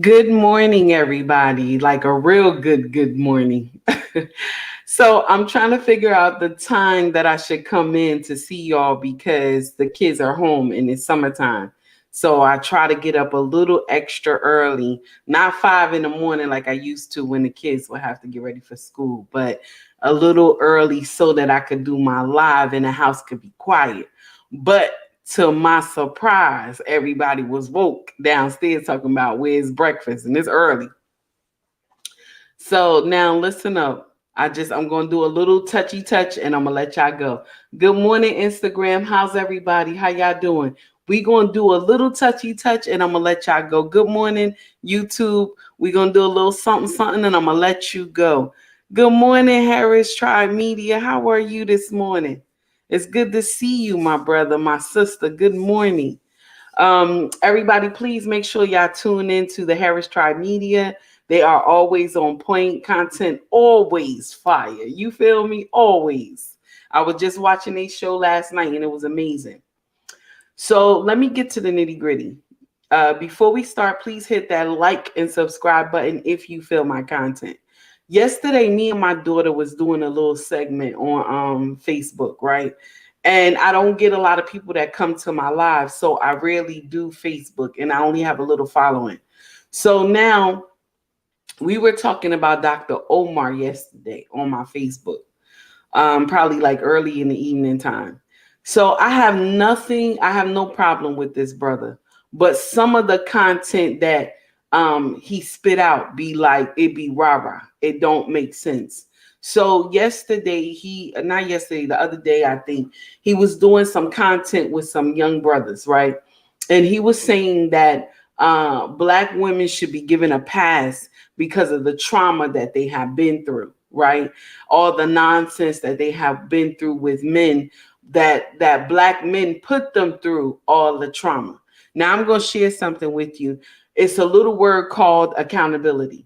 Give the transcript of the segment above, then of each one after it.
Good morning, everybody. Like a real good morning. So I'm trying to figure out the time that I should come in to see y'all because the kids are home and it's summertime. So I try to get up a little extra early, not 5 in the morning like I used to when the kids would have to get ready for school, but a little early so that I could do my live and the house could be quiet. But to my surprise, everybody was woke downstairs talking about where's breakfast, and it's early. So now listen up. I'm gonna do a little touchy touch and I'm gonna let y'all go. Good morning, Instagram. How's everybody? How y'all doing? We gonna do a little touchy touch and I'm gonna let y'all go. Good morning, YouTube. We gonna do a little something, something, and I'm gonna let you go. Good morning, Harris Tribe Media. How are you this morning? It's good to see you, my brother, my sister. Good morning. Everybody, please make sure y'all tune into the Harris Tribe Media. They are always on point, content always fire. You feel me? Always. I was just watching a show last night and it was amazing. So let me get to the nitty gritty. Before we start, please hit that like and subscribe button if you feel my content. Yesterday, me and my daughter was doing a little segment on Facebook, right? And I don't get a lot of people that come to my live, so I rarely do Facebook, and I only have a little following. So now we were talking about Dr. Omar yesterday on my Facebook, probably like early in the evening time. So I have no problem with this brother, but some of the content that he spit out be like it be rah-rah. It don't make sense. So yesterday, not yesterday, the other day, I think he was doing some content with some young brothers, right? And he was saying that black women should be given a pass because of the trauma that they have been through, right? All the nonsense that they have been through with men, that black men put them through all the trauma. Now I'm going to share something with you. It's a little word called accountability.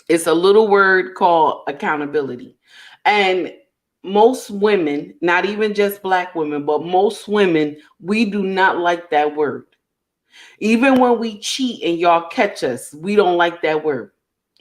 It's a little word called accountability. And most women, not even just black women, but most women, we do not like that word. Even when we cheat and y'all catch us, we don't like that word.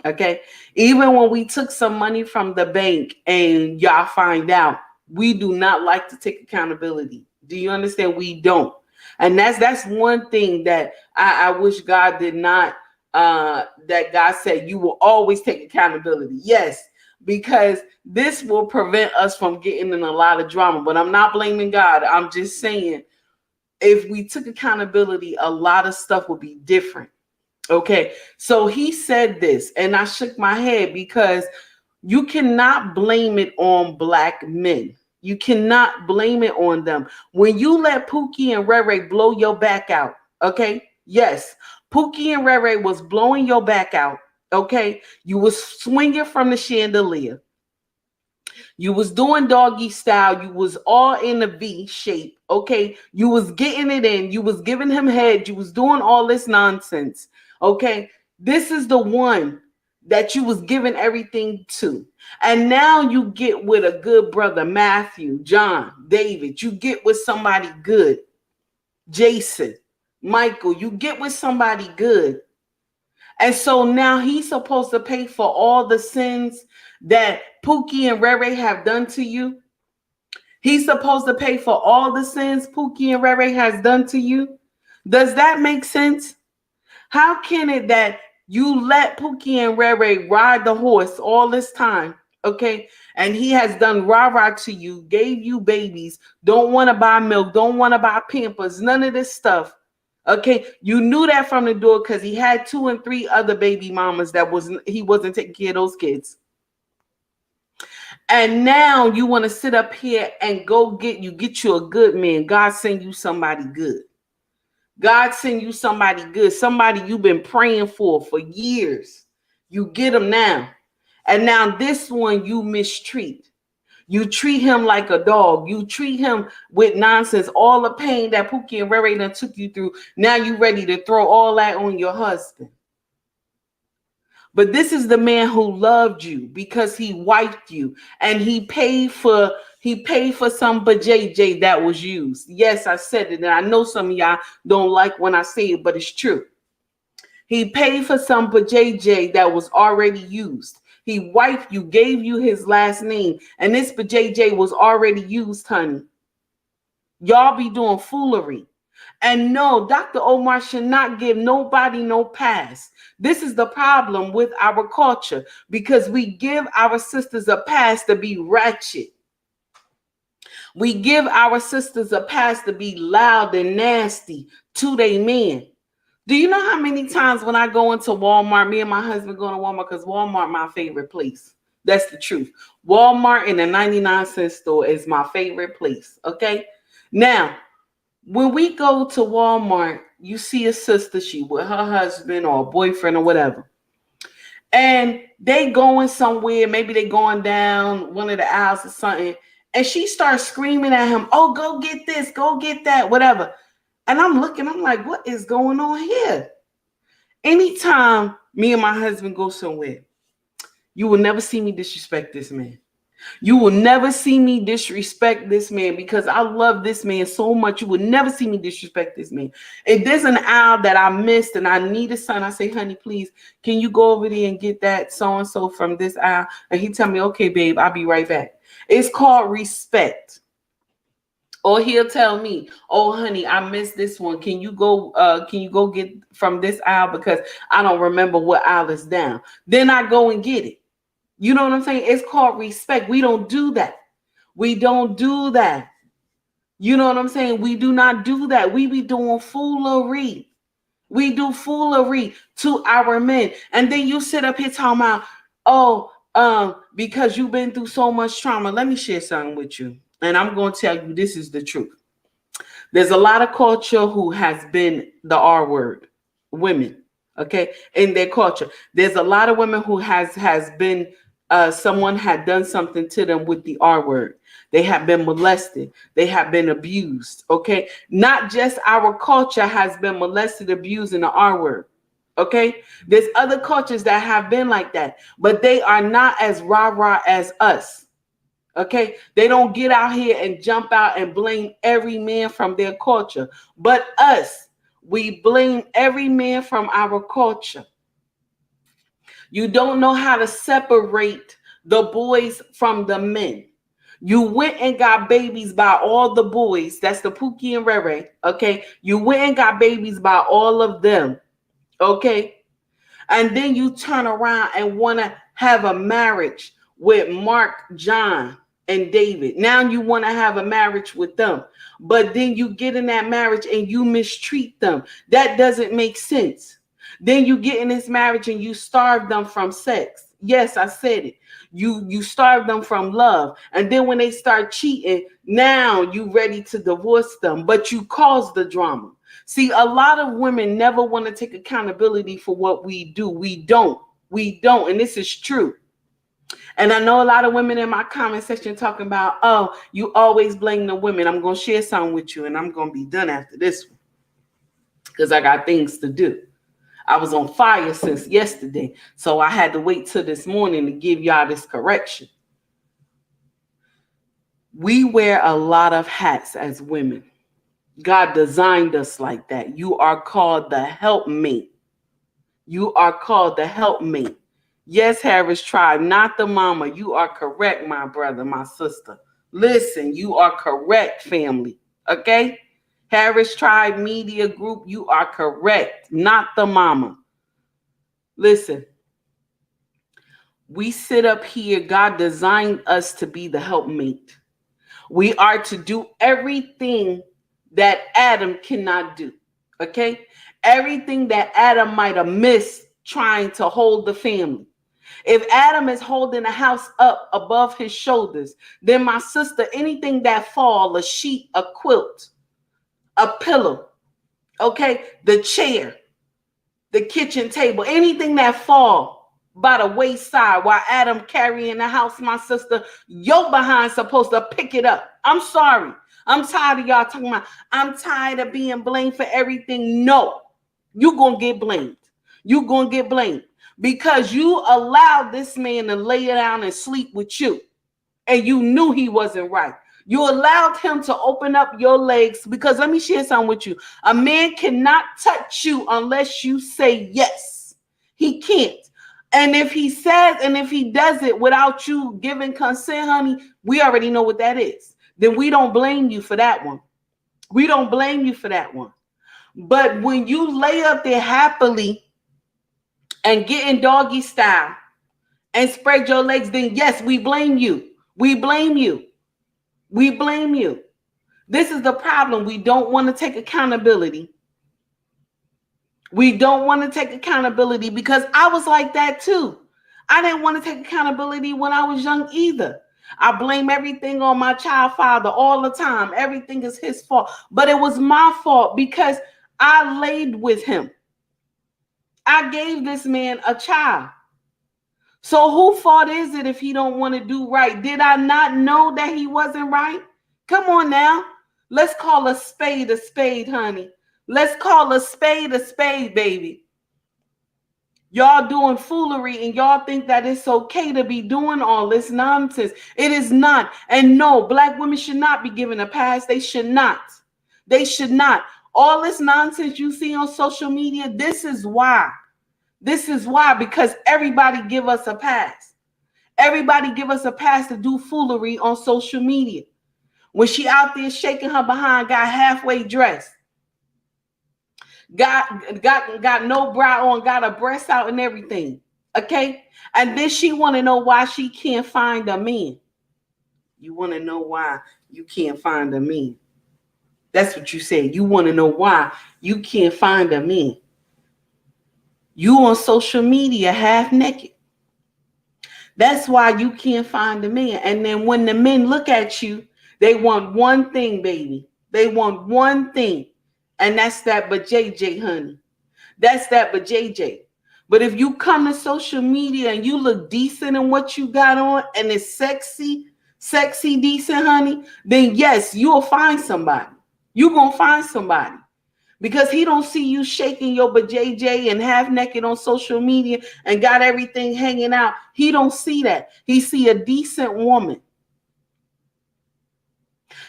Okay. Even when we took some money from the bank and y'all find out, we do not like to take accountability. Do you understand? We don't. And that's one thing that I wish God did not, that God said you will always take accountability. Yes, because this will prevent us from getting in a lot of drama. But I'm not blaming God. I'm just saying if we took accountability, a lot of stuff would be different. Okay, so he said this, and I shook my head because you cannot blame it on black men. You cannot blame it on them. When you let Pookie and Ray Ray blow your back out, okay? Yes, Pookie and Ray Ray was blowing your back out, okay? You was swinging from the chandelier. You was doing doggy style. You was all in the V shape, okay? You was getting it in. You was giving him head. You was doing all this nonsense, okay? This is the one that you was giving everything to. And now you get with a good brother, Matthew, John, David. You get with somebody good, Jason, Michael. You get with somebody good. And so now he's supposed to pay for all the sins that Pookie and Ray Ray have done to you. He's supposed to pay for all the sins Pookie and Ray Ray has done to you. Does that make sense? How can it that you let Pookie and Ray Ray ride the horse all this time, okay? And he has done rah-rah to you, gave you babies, don't want to buy milk, don't want to buy Pampers, none of this stuff. Okay, you knew that from the door because he had 2 and 3 other baby mamas he wasn't taking care of those kids. And now you want to sit up here and get you a good man. God send you somebody good. God send you somebody good, somebody you've been praying for years. You get them now. And now this one you mistreat. You treat him like a dog. You treat him with nonsense. All the pain that Pookie and Ray Ray done took you through. Now you ready to throw all that on your husband. But this is the man who loved you because he wiped you and he paid for some JJ that was used. Yes, I said it, and I know some of y'all don't like when I say it, but it's true. He paid for some for JJ that was already used. He wiped you, gave you his last name, and this for JJ was already used, honey. Y'all be doing foolery. And no, Dr. Omar should not give nobody no pass. This is the problem with our culture because we give our sisters a pass to be ratchet. We give our sisters a pass to be loud and nasty to they men. Do you know how many times when I go into Walmart, me and my husband go to Walmart because Walmart my favorite place. That's the truth. Walmart in the 99-cent store is my favorite place. Okay. Now, when we go to Walmart, you see a sister, she with her husband or a boyfriend or whatever. And they going somewhere, maybe they going down one of the aisles or something, and she starts screaming at him, oh, go get this, go get that, whatever. And I'm looking, I'm like, what is going on here? Anytime me and my husband go somewhere, you will never see me disrespect this man. You will never see me disrespect this man because I love this man so much. You will never see me disrespect this man. If there's an aisle that I missed and I need a son, I say, honey, please, can you go over there and get that so-and-so from this aisle? And he tell me, okay, babe, I'll be right back. It's called respect. Or he'll tell me, oh, honey, I missed this one. Can you go get from this aisle because I don't remember what aisle is down. Then I go and get it. You know what I'm saying? It's called respect. We don't do that. We don't do that. You know what I'm saying? We do not do that. We be doing foolery. We do foolery to our men. And then you sit up here talking about, oh, because you've been through so much trauma. Let me share something with you. And I'm going to tell you, this is the truth. There's a lot of culture who has been the R word, women, okay, in their culture. There's a lot of women who has been, someone had done something to them with the R word. They have been molested. They have been abused, okay? Not just our culture has been molested, abused, in the R word, okay? There's other cultures that have been like that, but they are not as rah-rah as us. Okay, they don't get out here and jump out and blame every man from their culture. But us, we blame every man from our culture. You don't know how to separate the boys from the men. You went and got babies by all the boys. That's the Pookie and Rere. Okay, you went and got babies by all of them. Okay, and then you turn around and want to have a marriage with Mark, John, and David. Now you want to have a marriage with them, but then you get in that marriage and you mistreat them. That doesn't make sense. Then you get in this marriage and you starve them from sex. Yes, I said it. You starve them from love. And then when they start cheating, now you ready to divorce them, but you cause the drama. See, a lot of women never want to take accountability for what we do. We don't. And this is true. And I know a lot of women in my comment section talking about, oh, you always blame the women. I'm going to share something with you and I'm going to be done after this one because I got things to do. I was on fire since yesterday, so I had to wait till this morning to give y'all this correction. We wear a lot of hats as women. God designed us like that. You are called the helpmate. You are called the helpmate. Yes, Harris Tribe, not the mama. You are correct, my brother, my sister. Listen, you are correct, family. Okay? Harris Tribe Media Group, you are correct, not the mama. Listen, we sit up here. God designed us to be the helpmate. We are to do everything that Adam cannot do. Okay? Everything that Adam might have missed trying to hold the family. If Adam is holding the house up above his shoulders, then my sister, anything that fall, a sheet, a quilt, a pillow, okay, the chair, the kitchen table, anything that fall by the wayside while Adam carrying the house, my sister, your behind supposed to pick it up. I'm sorry. I'm tired of y'all talking about, I'm tired of being blamed for everything. No, you're going to get blamed. You're going to get blamed. Because you allowed this man to lay down and sleep with you. And you knew he wasn't right. You allowed him to open up your legs because let me share something with you. A man cannot touch you unless you say yes. He can't. And if he says, and if he does it without you giving consent, honey, we already know what that is. Then we don't blame you for that one. We don't blame you for that one. But when you lay up there happily and get in doggy style and spread your legs, then yes, we blame you. We blame you. We blame you. This is the problem. We don't want to take accountability. We don't want to take accountability because I was like that too. I didn't want to take accountability when I was young either. I blame everything on my child father all the time. Everything is his fault. But it was my fault because I laid with him. I gave this man a child. So whose fault is it if he don't want to do right? Did I not know that he wasn't right? Come on now. Let's call a spade, honey. Let's call a spade, baby. Y'all doing foolery and y'all think that it's okay to be doing all this nonsense. It is not. And no, black women should not be given a pass. They should not. They should not. All this nonsense you see on social media, this is why. This is why, because everybody give us a pass. Everybody give us a pass to do foolery on social media. When she out there shaking her behind, got halfway dressed, got no bra on, got her breasts out and everything. Okay? And then she want to know why she can't find a man. You want to know why you can't find a man. That's what you said. You want to know why you can't find a man. You on social media half naked. That's why you can't find a man. And then when the men look at you, they want one thing, baby. They want one thing. And that's that but JJ, honey. That's that but JJ. But if you come to social media and you look decent in what you got on and it's sexy, decent, honey, then yes, you'll find somebody. You're going to find somebody. Because he don't see you shaking your bajayjay and half naked on social media and got everything hanging out. He don't see that. He see a decent woman.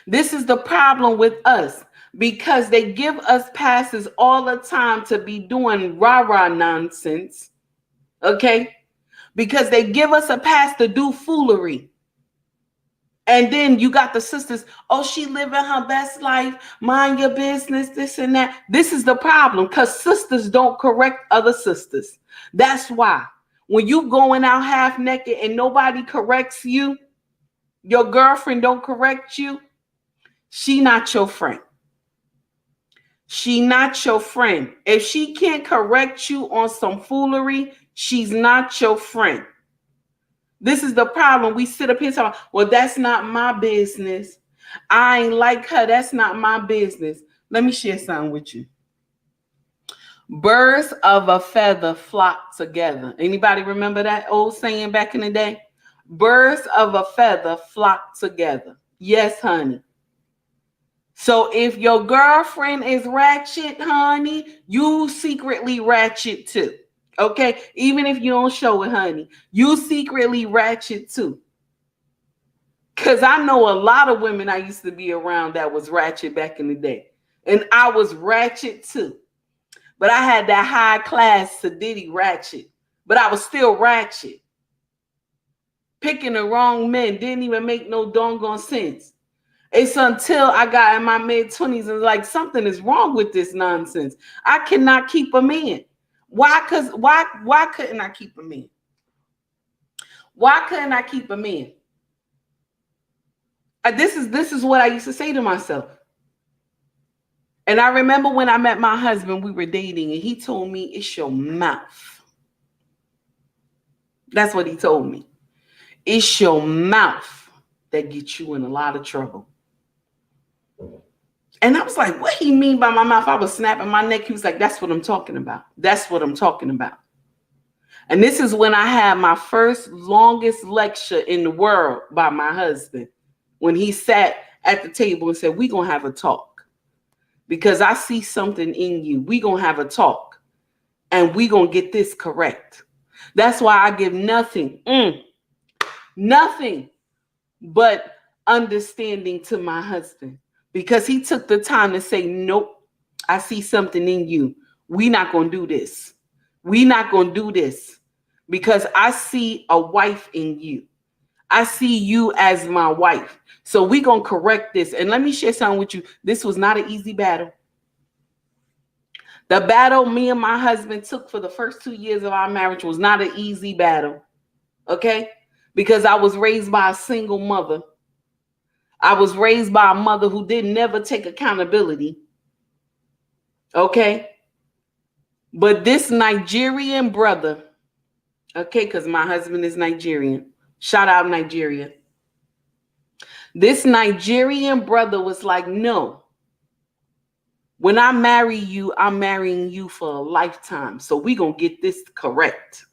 This is the problem with us because they give us passes all the time to be doing rah-rah nonsense. Okay? Because they give us a pass to do foolery. And then you got the sisters, oh, she living her best life, mind your business, this and that. This is the problem because sisters don't correct other sisters. That's why when you going out half naked and nobody corrects you, your girlfriend don't correct you, she not your friend. She not your friend. If she can't correct you on some foolery, she's not your friend. This is the problem. We sit up here talking, well, that's not my business. I ain't like her. That's not my business. Let me share something with you. Birds of a feather flock together. Anybody remember that old saying back in the day? Birds of a feather flock together. Yes, honey. So if your girlfriend is ratchet, honey, you secretly ratchet too. Okay, even if you don't show it, honey, you secretly ratchet too. Because I know a lot of women I used to be around that was ratchet back in the day. And I was ratchet too. But I had that high class Sadiddy ratchet. But I was still ratchet. Picking the wrong men didn't even make no doggone sense. It's until I got in my mid-20s and like something is wrong with this nonsense. I cannot keep a man. Why couldn't I keep a man? Why couldn't I keep a man? This is what I used to say to myself. And I remember when I met my husband, we were dating, and he told me, it's your mouth. That's what he told me. It's your mouth that gets you in a lot of trouble. And I was like, what he mean by my mouth? I was snapping my neck. He was like, that's what I'm talking about. That's what I'm talking about. And this is when I had my first longest lecture in the world by my husband, when he sat at the table and said, we're going to have a talk because I see something in you. We're going to have a talk and we're going to get this correct. That's why I give nothing but understanding to my husband because he took the time to say, nope, I see something in you. We not going to do this. We not going to do this because I see a wife in you. I see you as my wife. So we going to correct this. And let me share something with you. This was not an easy battle. The battle me and my husband took for the first 2 years of our marriage was not an easy battle. Okay? Because I was raised by a single mother. I was raised by a mother who didn't never take accountability. Okay? But this Nigerian brother, okay, because my husband is Nigerian. Shout out Nigeria. This Nigerian brother was like, no. When I marry you, I'm marrying you for a lifetime. So we're going to get this correct.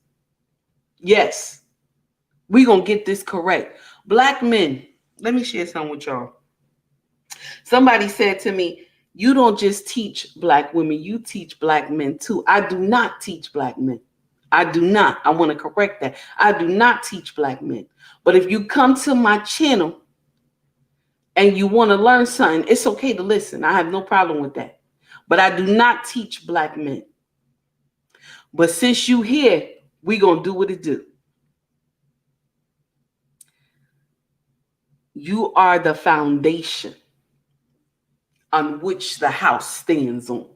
Yes. We're going to get this correct. Black men, let me share something with y'all. Somebody said to me, you don't just teach black women, you teach black men too. I do not teach black men. I do not. I want to correct that. I do not teach black men. But if you come to my channel and you want to learn something, it's okay to listen. I have no problem with that. But I do not teach black men. But since you here, we're going to do what it do. You are the foundation on which the house stands on.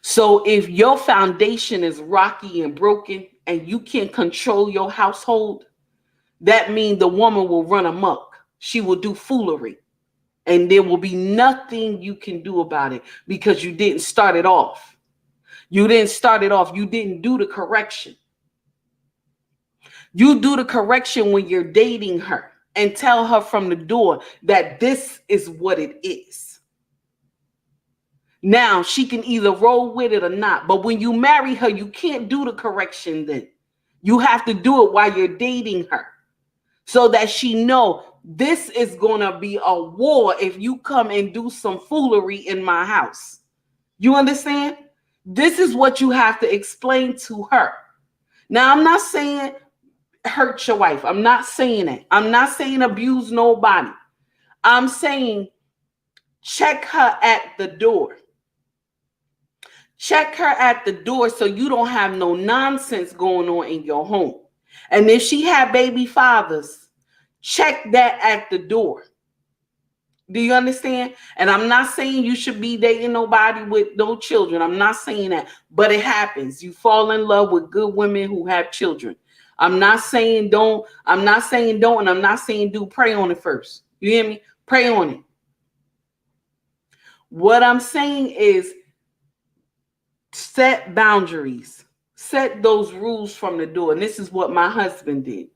So if your foundation is rocky and broken and you can't control your household, that means the woman will run amok. She will do foolery. And there will be nothing you can do about it because you didn't start it off. You didn't start it off. You didn't do the correction. You do the correction when you're dating her and tell her from the door that this is what it is. Now, she can either roll with it or not. But when you marry her, you can't do the correction then. You have to do it while you're dating her so that she know this is going to be a war if you come and do some foolery in my house. You understand? This is what you have to explain to her. Now, I'm not saying hurt your wife. I'm not saying that. I'm not saying abuse nobody. I'm saying check her at the door. Check her at the door so you don't have no nonsense going on in your home. And if she had baby fathers, check that at the door. Do you understand? And I'm not saying you should be dating nobody with no children. I'm not saying that. But it happens. You fall in love with good women who have children. I'm not saying don't. I'm not saying don't. And I'm not saying do. Pray on it first. You hear me? Pray on it. What I'm saying is set boundaries. Set those rules from the door. And this is what my husband did.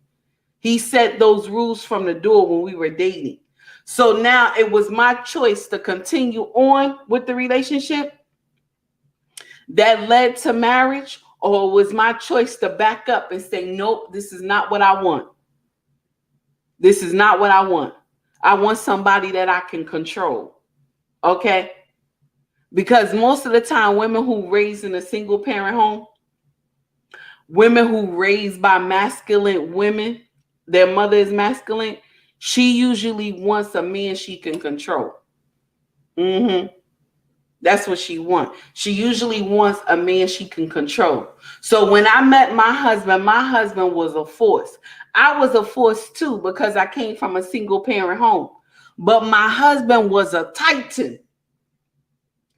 He set those rules from the door when we were dating. So now it was my choice to continue on with the relationship that led to marriage, or it was my choice to back up and say, nope, this is not what I want. This is not what I want. I want somebody that I can control. Okay? Because most of the time, women who raised in a single parent home, women who raised by masculine women, their mother is masculine, she usually wants a man she can control. That's what she wants. She usually wants a man she can control. So when I met my husband was a force. I was a force too because I came from a single parent home. But my husband was a titan.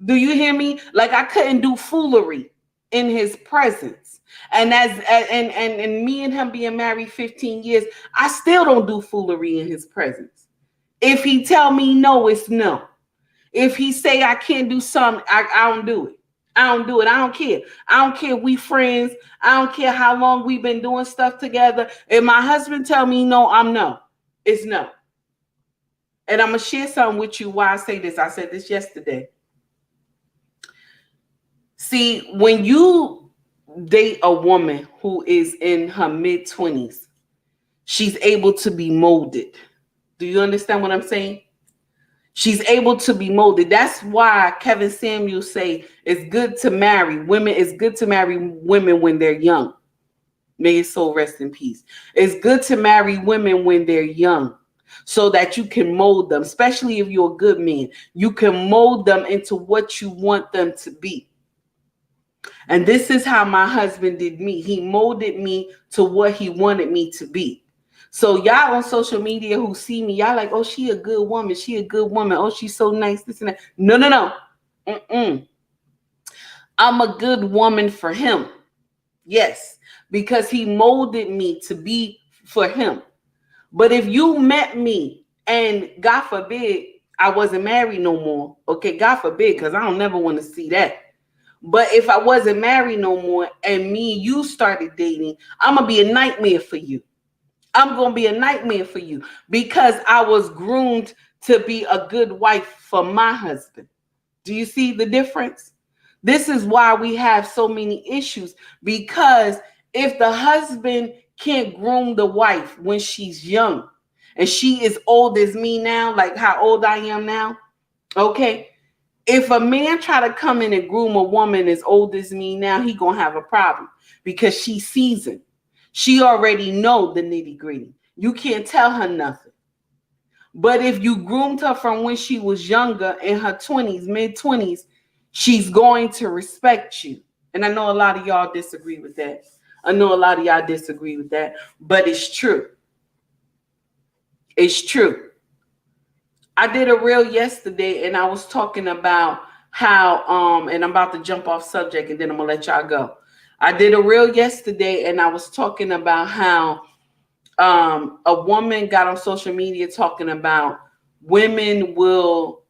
Do you hear me? Like I couldn't do foolery in his presence. And and me and him being married 15 years, I still don't do foolery in his presence. If he tell me no, it's no. If he say I can't do something, I don't do it. I don't do it. I don't care. I don't care if we friends. I don't care how long we've been doing stuff together. If my husband tell me no, I'm no. It's no. And I'm going to share something with you why I say this. I said this yesterday. See, when you date a woman who is in her mid-20s, she's able to be molded. Do you understand what I'm saying? She's able to be molded. That's why Kevin Samuel say it's good to marry women. It's good to marry women when they're young. May his soul rest in peace. It's good to marry women when they're young so that you can mold them, especially if you're a good man. You can mold them into what you want them to be. And this is how my husband did me. He molded me to what he wanted me to be. So y'all on social media who see me, y'all like, oh, she a good woman. She a good woman. Oh, she's so nice. This and that. No, no, no. Mm-mm. I'm a good woman for him. Yes, because he molded me to be for him. But if you met me and God forbid I wasn't married no more, okay, God forbid, because I don't never want to see that. But if I wasn't married no more and me and you started dating, I'm going to be a nightmare for you. I'm going to be a nightmare for you because I was groomed to be a good wife for my husband. Do you see the difference? This is why we have so many issues, because if the husband can't groom the wife when she's young and she is old as me now, like how old I am now, okay, if a man try to come in and groom a woman as old as me now, he gonna have a problem because she's seasoned. She already know the nitty gritty. You can't tell her nothing. But if you groomed her from when she was younger, in her 20s, mid 20s, she's going to respect you. And I know a lot of y'all disagree with that. I know a lot of y'all disagree with that, but it's true. It's true. I did a reel yesterday and I was talking about how and I'm about to jump off subject and then I'm gonna let y'all go. I did a reel yesterday and I was talking about how a woman got on social media talking about women will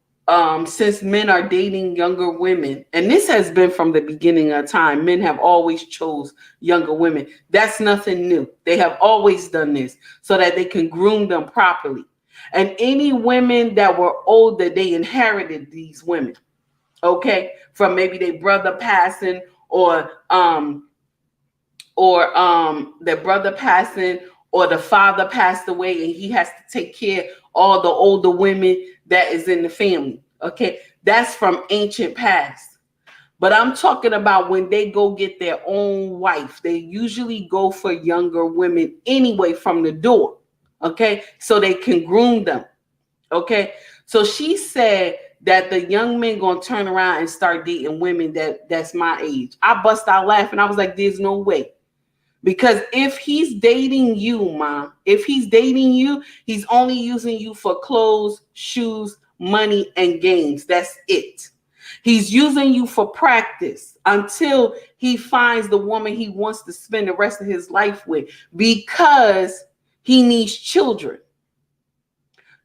since men are dating younger women, and this has been from the beginning of time, men have always chose younger women. That's nothing new. They have always done this so that they can groom them properly. And any women that were older, they inherited these women, okay, from maybe their brother passing or their brother passing or the father passed away and he has to take care of all the older women that is in the family. Okay, that's from ancient past. But I'm talking about when they go get their own wife, they usually go for younger women anyway from the door. Okay, so they can groom them. Okay, so she said that the young men gonna turn around and start dating women that's my age. I bust out laughing. I was like, there's no way. Because if he's dating you, Mom, if he's dating you, he's only using you for clothes, shoes, money, and games. That's it. He's using you for practice until he finds the woman he wants to spend the rest of his life with, because he needs children.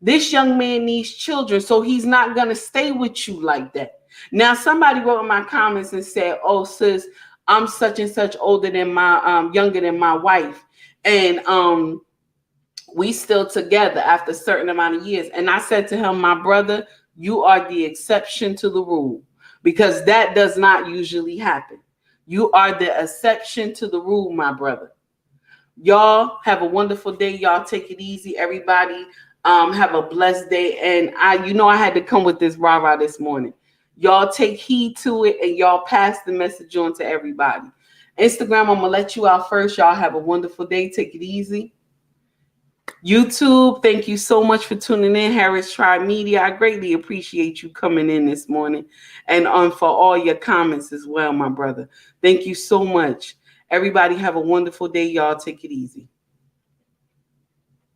This young man needs children, so he's not going to stay with you like that. Now, somebody wrote in my comments and said, oh, sis, I'm such and such older than my younger than my wife, and we still together after a certain amount of years. And I said to him, my brother, you are the exception to the rule, because that does not usually happen. You are the exception to the rule, my brother. Y'all have a wonderful day. Y'all take it easy, everybody. Have a blessed day. And I had to come with this rah-rah this morning. Y'all take heed to it and y'all pass the message on to everybody. Instagram, I'm going to let you out first. Y'all have a wonderful day. Take it easy. YouTube, thank you so much for tuning in. Harris Tribe Media, I greatly appreciate you coming in this morning, and for all your comments as well, my brother. Thank you so much. Everybody have a wonderful day. Y'all take it easy.